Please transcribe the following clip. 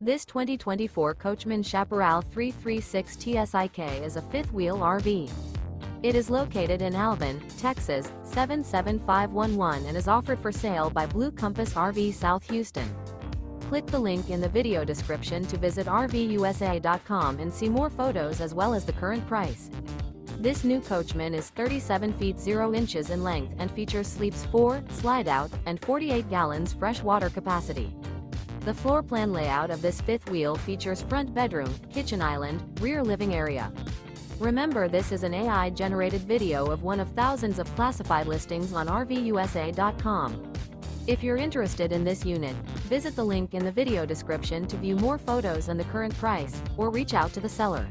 This 2024 Coachmen Chaparral 336 TSIK is a fifth-wheel RV. It is located in Alvin, Texas, 77511 and is offered for sale by Blue Compass RV South Houston. Click the link in the video description to visit RVUSA.com and see more photos as well as the current price. This new Coachmen is 37 feet 0 inches in length and features sleeps 4, slide-out, and 48 gallons fresh water capacity. The floor plan layout of this fifth wheel features front bedroom, kitchen island, rear living area. Remember, this is an AI-generated video of one of thousands of classified listings on RVUSA.com. If you're interested in this unit, visit the link in the video description to view more photos and the current price, or reach out to the seller.